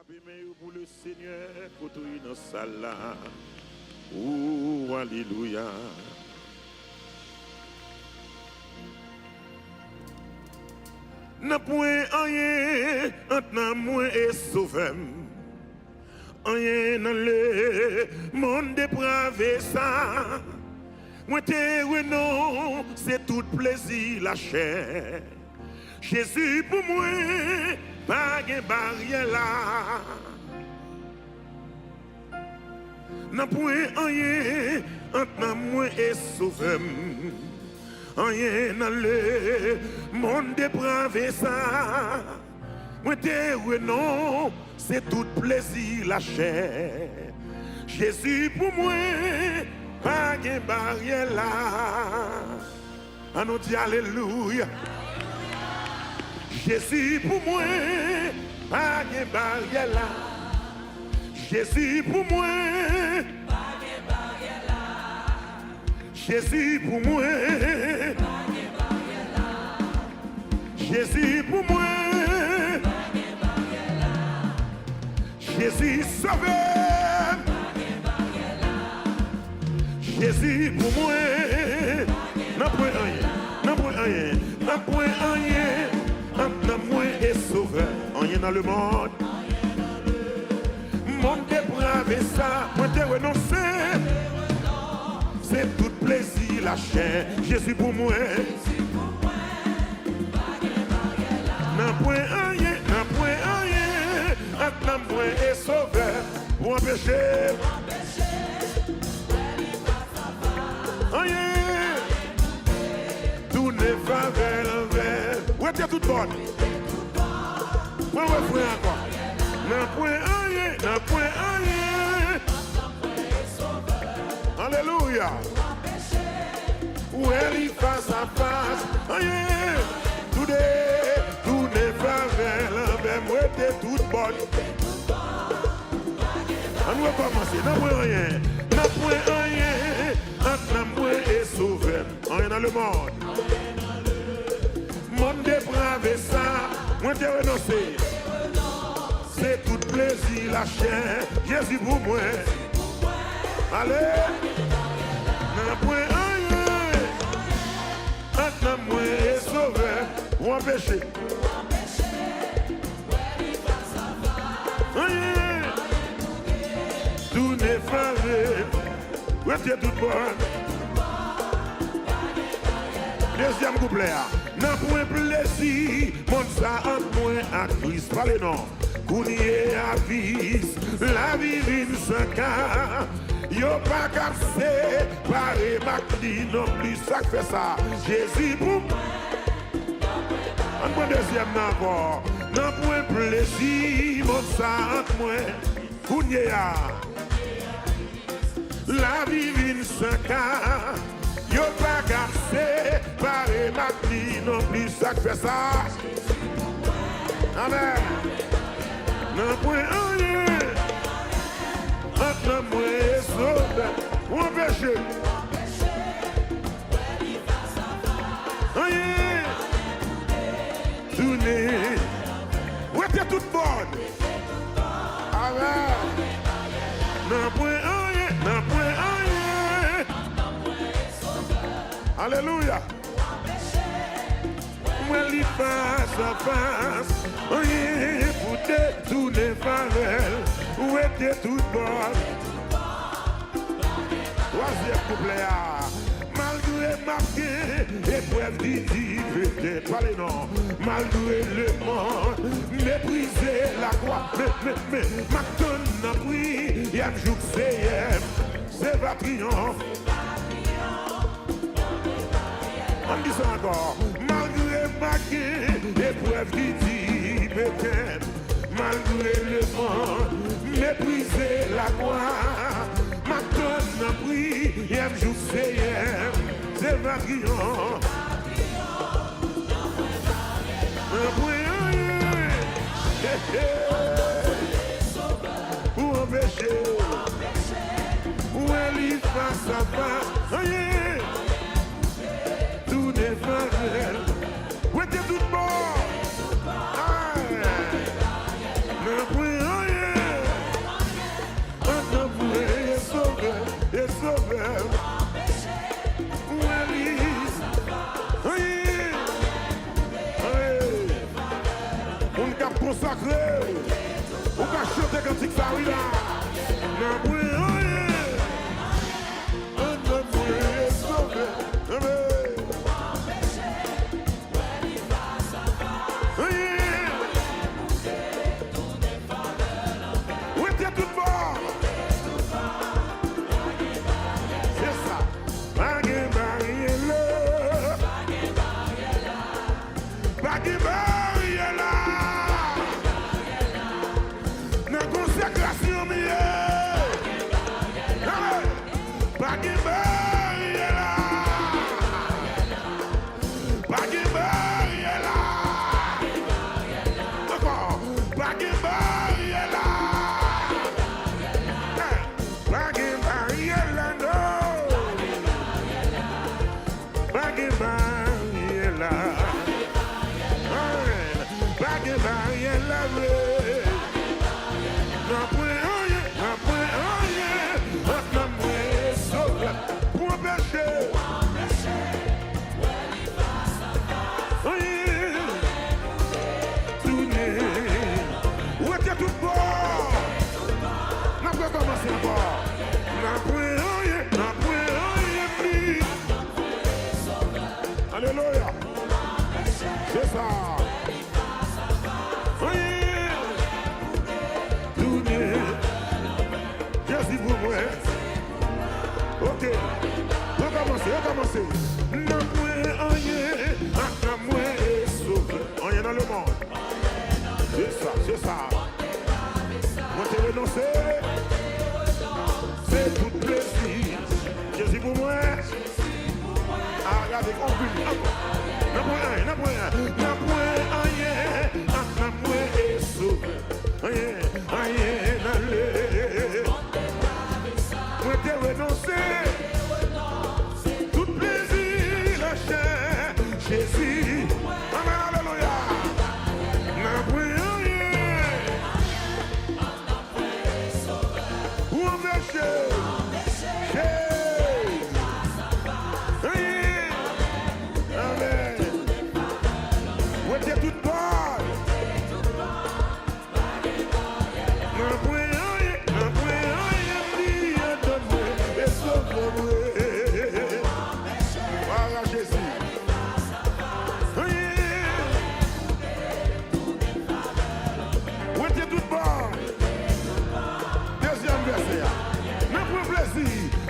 Pour le Seigneur, pour tout dans la salle là. Oh, alléluia. N'a point rien entre moi et sauvé. Rien dans le monde dépravé ça. Moi te non, c'est tout plaisir la chair. Jésus pour moi, pas de barrière là. N'a point rien entre moi et sauvé. Rien dans le monde dépravé ça. Moi te non, c'est tout plaisir la chair. Jésus pour moi, pas de barrière là. On nous dit alléluia. Jésus pour moi, pas de barrière là. Jésus pour moi, pas de barrière là. Jésus pour moi, pas de barrière là. Jésus pour moi, pas de barrière là. Jésus sauveur, pas de barrière là. Jésus pour moi, n'a point rien, n'a point rien, n'a point rien. Entre moi et sauveur, rien dans le monde. Monde dépravé ça, moi te renoncer. C'est tout plaisir la chair. Jésus pour moi. N'a point rien, n'a point rien. Entre moi et sauveur, pour empêcher. Rien. Tout n'est pas vers l'envers. Où est-ce tout bon? Où est-ce encore? N'a point rien, n'a point rien. Alléluia. Où est-ce face à face? Rien. Tout n'est pas vers l'envers. Où est-ce tout bon? On va commencer. N'a point rien, n'a point rien. Entre moi et sauvé. Rien dans le monde. Monde dépravé ça, moi te renoncer. C'est tout plaisir la chair. Jésus pour moi. Allez, n'a point rien. Entre moi et sauvé, pour empêcher. Rien. Tout n'est pas vrai. Où est-ce tout bon? Deuxième couplet. N'a point plaisir, mon ça entre moi à Christ. Parlez non. Kounié avise, la vie vine sans cas. Yo pas capté, paré Macli non plus, ça fait ça. Jésus pour moi. En point deuxième encore. N'a point plaisir, mon ça entre moi. Kounié a. La vie vine sans cas. Yo pas capté, paré Macli non plus, ça fait ça. Amen. N'a point rien. Entre moi et sauvé, ou empêché. Rien. Tout n'est. Où était toute bonne? Amen. N'a point rien, n'a point rien. Alléluia. Moi, li face à face. Rien pour détourner farel. Où était toute bonne? Troisième couplet. Malgré marqué, épreuve d'idivité. Parlez non. Malgré le monde, mépriser la croix. Mais, Macton n'a pris, y a un jour que c'est va triomphe. On dit ça encore. Malgré marqué, épreuve d'idivité. Malgré le monde, mépriser la croix. Macton n'a pris, y a un jour c'est va triomphe. Pour empêcher, où elle y face à face, rien, tout n'est pas réel. Où était tout bon? Ne puis rien. consacré. Ou qu'à chanter quand il s'arrive là. N'a point rien. Un homme est sauvé. Où était tout bord? C'est ça. Bagé barrière là. Bagé barrière là. Na consécration mieux. Bagé barrière là. Bagé barrière là. Encore. Bagé barrière là. Bagé barrière là, non. Bagé barrière là. Bagé barrière là, oui. N'a point rien, n'a point rien. N'a point sauvé pour empêcher. Tourner. Où était tout bord? N'a pas commencé encore. N'a point rien, n'a point rien pris. Alléluia. C'est ça. Tourner. Jésus pour moi. Ok. Recommencer. N'a point rien, n'a moins sauvé. Rien dans le monde. C'est ça. Moi t'ai renoncé. C'est tout plaisir. Jésus pour moi. Ah, regardez, on pue. N'a point rien, n'a point rien, n'a moins sauvé. Rien dans le. Moi t'ai renoncé. Tout plaisir, la chair, Jésus. Amen, alléluia. N'a point rien. Pour empêcher. Rien. Amen. Où était toute bonne? N'a point rien, dit, donne-moi et sauve-moi. Voilà Jésus. Où était toute bonne? Deuxième verset.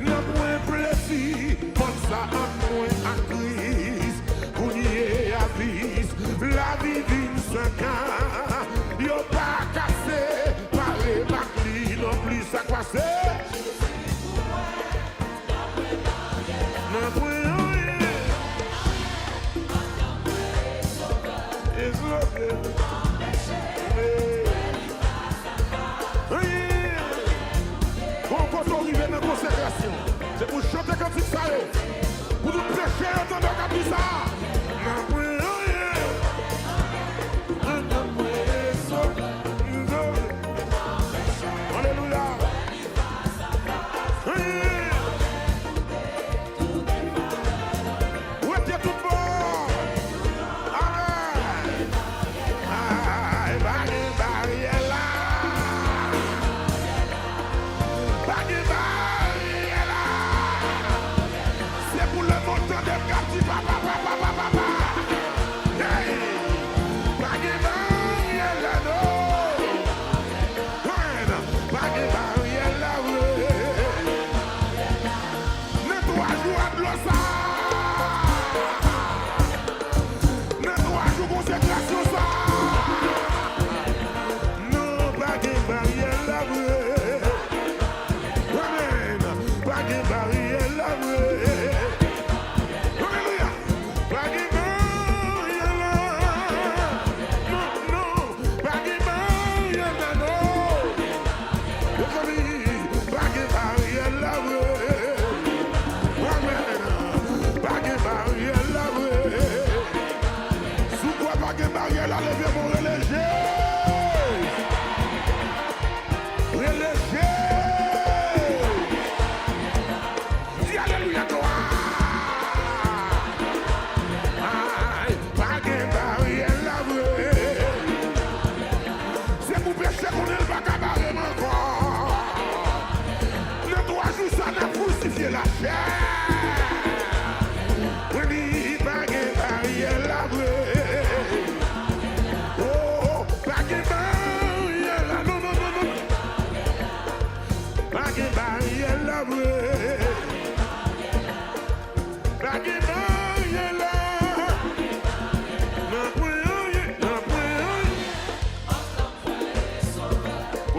N'a point plaisir, comme ça en moins à crise, qu'on y est à vis, la vie d'une cinquante, y'a pas cassé, par les maclis, non plus ça croissé. N'a point rien, et sauvé. Quand on arrive dans la consécration, c'est pour chanter quand il s'arrête. Pour nous prêcher autant de cas tout ça. N'a point rien. N'a point sauvé. Alléluia. Où était tout bon? Amen. Barrière là. C'est pour le montant des captifs, papa.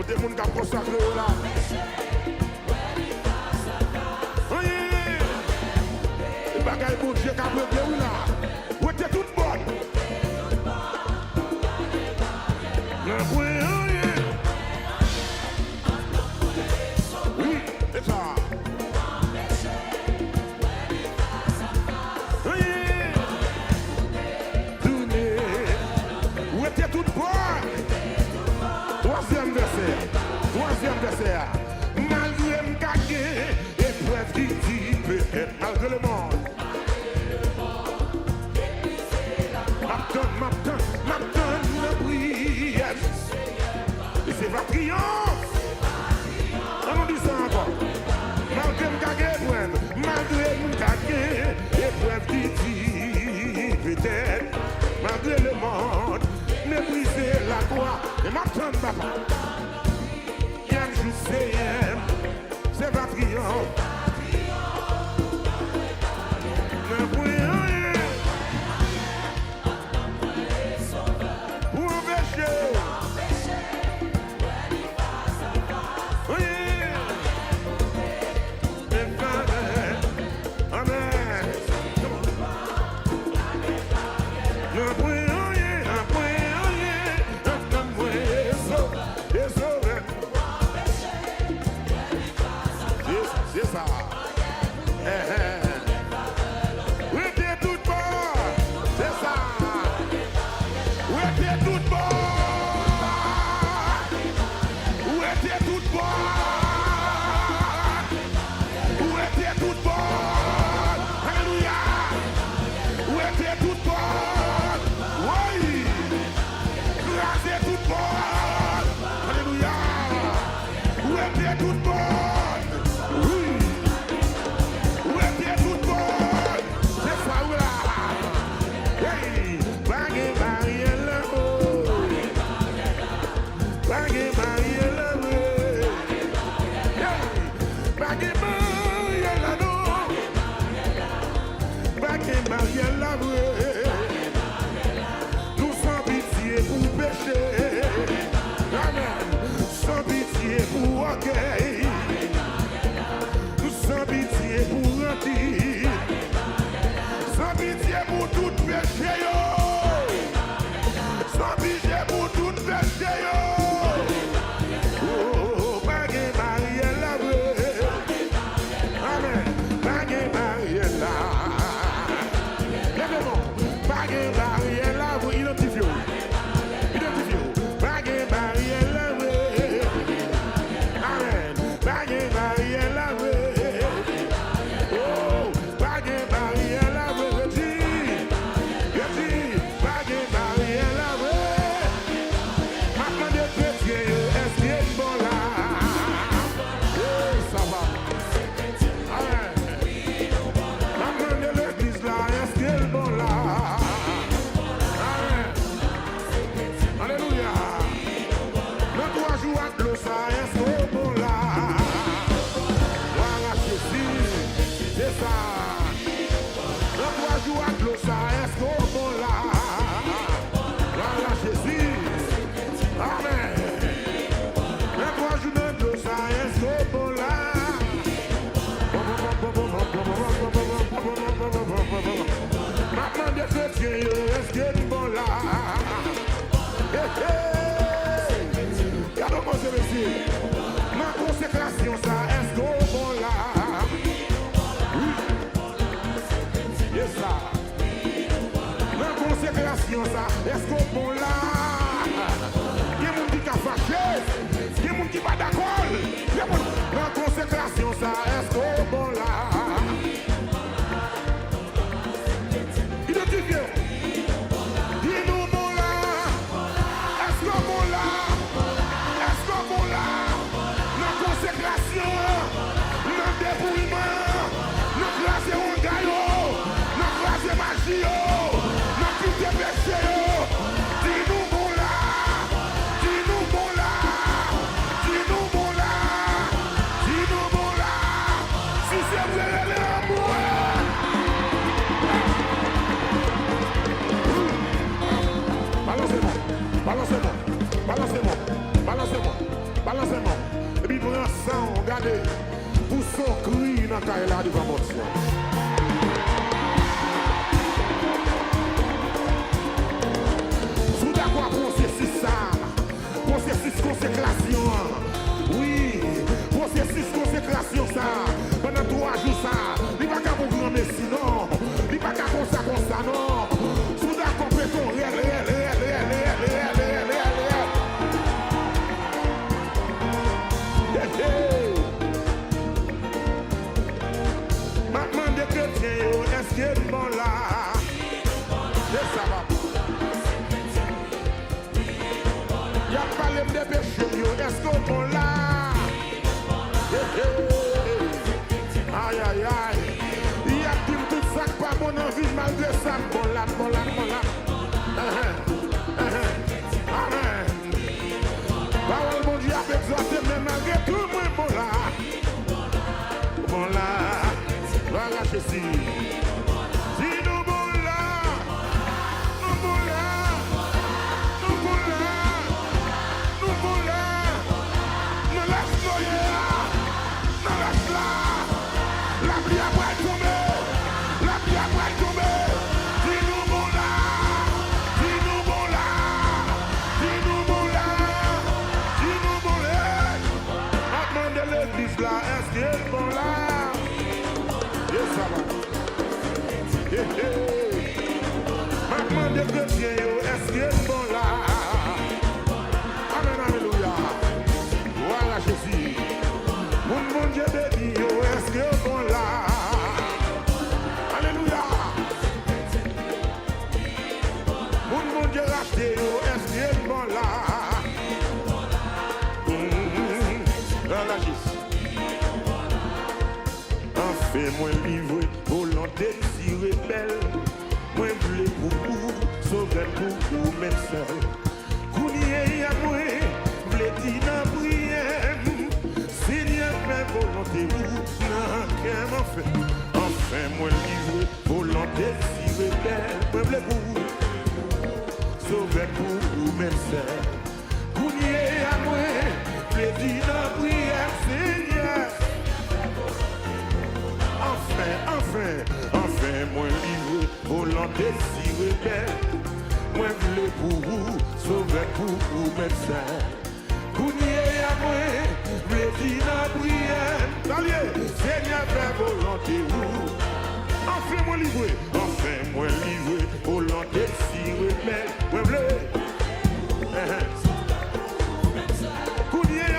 Ou des gens qui ont consacré là. Oui. Les bagailles pour Dieu qui a brûlé là. Où était toute bonne. Oui, c'est ça. Oui. Tournez. Où était toute bonne. Troisième verset. Malgré me gagner, épreuve qui dit peut-être malgré le monde. M'attend le prière. Et c'est pas triomphe. On nous dit ça encore. Malgré me gagner, épreuve qui dit peut-être malgré le monde. Mépriser la croix et m'attend papa. C'est pas triomphe. Pour empêcher. Oui. Amen. C'est ça. Où était toute bonne? C'est ça. Où était toute bonne? Où était toute bonne? Où était toute bonne? Alléluia. Où était toute bonne? Oui. Grâce est toute bonne. Alléluia. Où était toute bonne? Nous sans pitié pour péché. Amen. Sans pitié pour orgueil. Nous sans pitié pour mentir. Sans pitié pour tout péché. Sans pitié pour tout péché. Oh, bagué Marielle la vraie. Amen. Bagué Marielle la. Bagué Marielle la vraie. Identifiez-vous. Bagué Marielle la vraie. Amen. Bagué Marielle la vraie. Oh, bagué Marielle la vraie. Je dis, bagué Marielle la vraie. Maintenant des chrétiens, est-ce qu'il est bon là? Ça va. Amen. Maintenant de l'église là, est-ce qu'il est bon là? Amen. Alléluia. Le 3 jours à l'eau, ça est-ce qu'il est bon là? Voilà Jésus, c'est ça. Le 3 jours à l'eau, ça est-ce qu'il est bon là? Voilà Jésus. Amen. Le 3 jours de l'eau, ça est-ce qu'il est bon là? Maintenant des chrétiens, est-ce qu'il est bon là? Regardez moi, monsieur. Ma consécration, ça, est-ce qu'il est bon là? Oui. Yes, ça. Ma consécration, ça, est-ce qu'il est bon là? Il y a des gens qui sont fâchés. Il y a des gens qui ne sont pas d'accord. Ma consécration, ça, est-ce qu'il est bon là? Identifiez. Dis-nous bon là. Est-ce que bon là? Est-ce que bon là? La consécration, le dépouillement, le classé en gaillot, le classé magie, le quitte péché. Dis-nous bon là. Dis-nous bon là. Dis-nous bon là. Dis-nous bon là. Balancez-moi. Et puis prends ça, regardez. Pour son cri dans la là devant mon Dieu. Sous d'accord processus ça. Processus consécration. Oui, processus consécration ça. Pendant 3 jours ça. Il n'y a pas qu'à vous grandir sinon. Il n'y a pas qu'à comme ça non. Sous d'accord péton réel. Maintenant des chrétiens, est-ce qu'il est bon là? Ça va. Il y a pas les de péché, est-ce qu'il est bon là? Aïe aïe aïe. Il y a tout ça qui pas bon en vie malgré ça. Bon là. Amen. Parole mon Dieu avec exhorté, mais malgré tout, moi bon là. Bon là. Voilà Jésus. Si nous bon là. Nous bon là. Nous bon là. Nous bon là. Nous lâche là. Nous lâche là. La pluie a pas tombé. La pluie a pas tombé. Si nous bon là. Si nous bon là. Si nous bon là. Si nous bon là. Maintenant de l'église là, est-ce qu'il est bon là? Yes, ça va. Maintenant de chrétiens, est-ce qu'il est bon là? Amen, alléluia. Voilà Jésus. Mon Dieu béni, est-ce qu'il est bon là? Alléluia. Mon Dieu racheté, est-ce qu'il est bon là? Voilà Jésus. Fais-moi livrer, volonté si rebelle. Moi, voulais pour vous, sauver pour vous, même seul. Kounié à moi, voulais dire dans prière. Seigneur, fais volonté, vous, non, qu'un enfin. Enfin, moi, livrer, volonté si rebelle. Moi, voulais pour vous, sauver pour vous, même seul. Kounié à moi, voulais dire dans prière, Seigneur. Enfin, moi livré, volonté si rebelle. Moi voulais pour vous, sauver pour vous, médecin. Kounié à moi, voulez dire dans prière. Salut, Seigneur, fais volonté vous. Enfin, moi livré, volonté si rebelle. Moi voulais. Kounié à.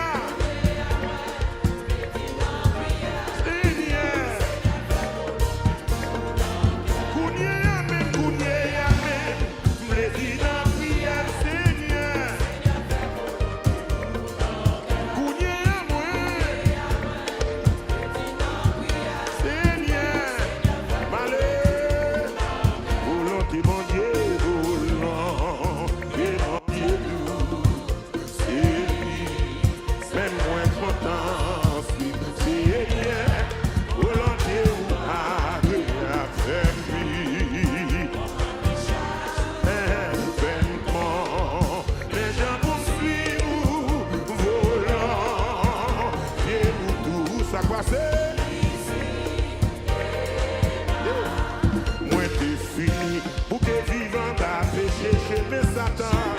Moi t'es fini pour que vivant ta péché chez mes satans.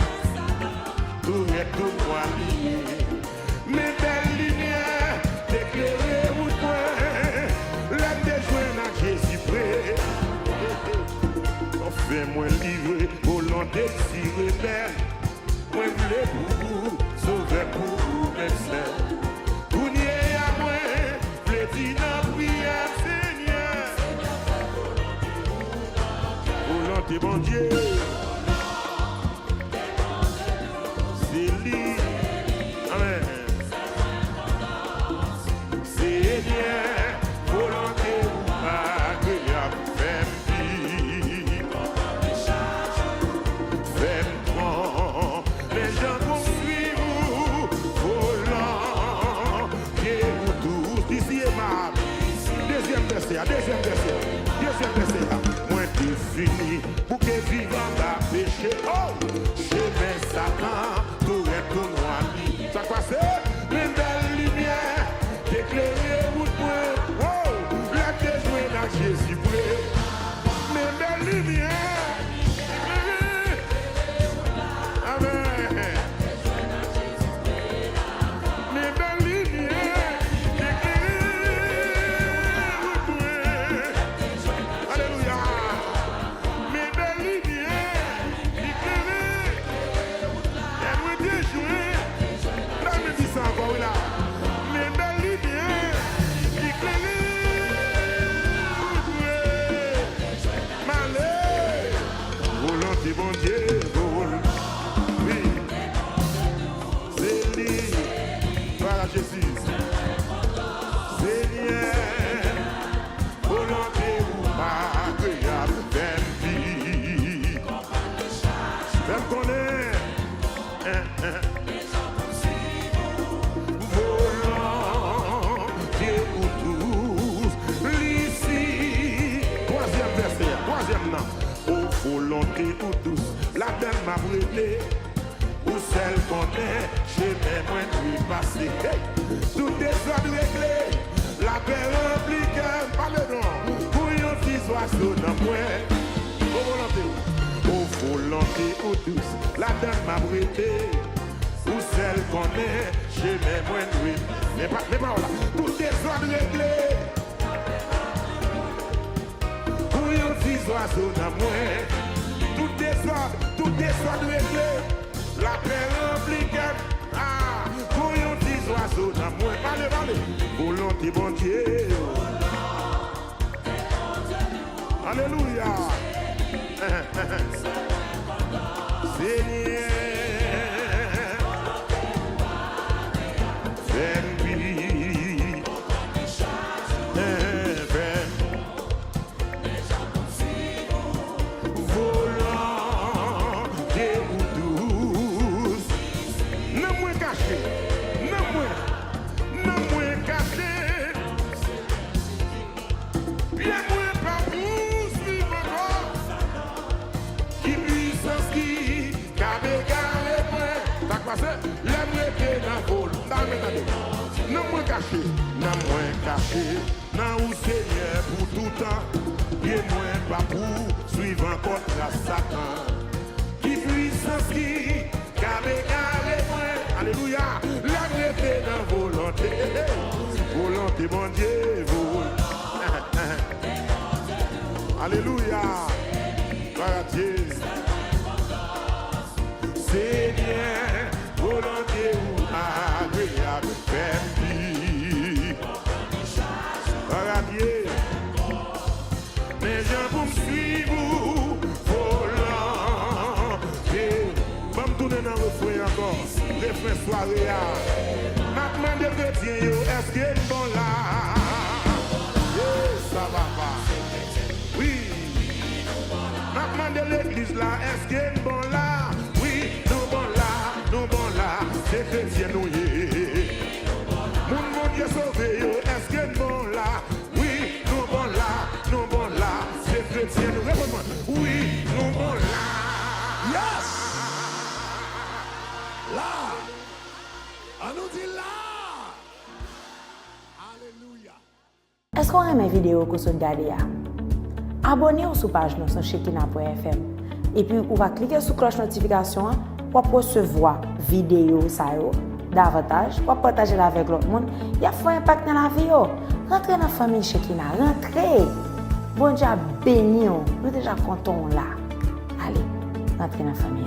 Tout est tout droit lié. Mes belles lumières t'éclairer ou toi. L'aime de joindre à Jésus près. Fais-moi livrer, volonté si rebelle. Moi voulais pour vous, sauver pour vous, médecin. Kounié à moi, voulez dire dans prière, Seigneur. Volonté, bon Dieu. C'est lui. Amen. Seigneur, volonté ou pas que y a fait vie. Fais-moi, les gens vont suivre, volant, et vous tous, ici et ma. Deuxième verset. Moi t'es fini, pour que vivant ta péché. Oh, chez mes Satan, tout est tout noir. Ça quoi c'est? Jésus. Seigneur, volonté ou agréable, fais-moi vie. Fais-moi connaître. Volonté ou douce, l'ici. Troisième verset, troisième nom. Oh, volonté ou douce, la belle m'a brûlé. Ou celle qu'on est, chez mes moins de passer. Hey. Tout est soit réglé, la paix remplie qu'elle parle non. Pour yon fils oiseau dans moi. Oh volonté, oh volonté ou douce, la dame m'a brûlé. Ou celle qu'on est, chez mes moins de mais pas là. Tout est soit réglé. Pour yon fils oiseau dans moi. Tout est soit réglé. La paix remplie qu'elle pour yon petit oiseau dans moi. Parlez. Volonté bon Dieu. Alléluia. Seigneur. Nan moins caché, nan ou Seigneur pour tout temps, et moins pas pour suivre contre la Satan. Qui puissance qui, carré moins, alléluia, la greffé dans volonté, volonté mon Dieu, alléluia, gloire à Dieu. Seigneur, volonté ou agréable, fais-moi. Mais je vous suis, vous, volant. Va me tourner dans le refrain encore. Refrain soirée. Ma demande de chrétien, est-ce qu'il est bon là? Ça va pas. Oui. Ma demande de l'église là, est-ce qu'il est bon là? Oui, nous bon là. C'est chrétien nous y est. Mon Dieu sauvé, est-ce qu'il est bon là? Oui, nous bon là. C'est chrétien, nous répondons. Oui, nous bon là. Yes! Là! On nous dit là! Alléluia! Est-ce qu'on aime mes vidéos que vous regardez? Abonnez-vous sur la page sur Shekinah.fm et puis vous va cliquer sur la cloche notification pour recevoir vidéo davantage, pour partager avec l'autre monde. Il y a un impact dans la vie. Rentrez dans la famille Shekinah, rentrez. Bon Dieu béni, nous déjà contents là. Allez, rentrez dans la famille.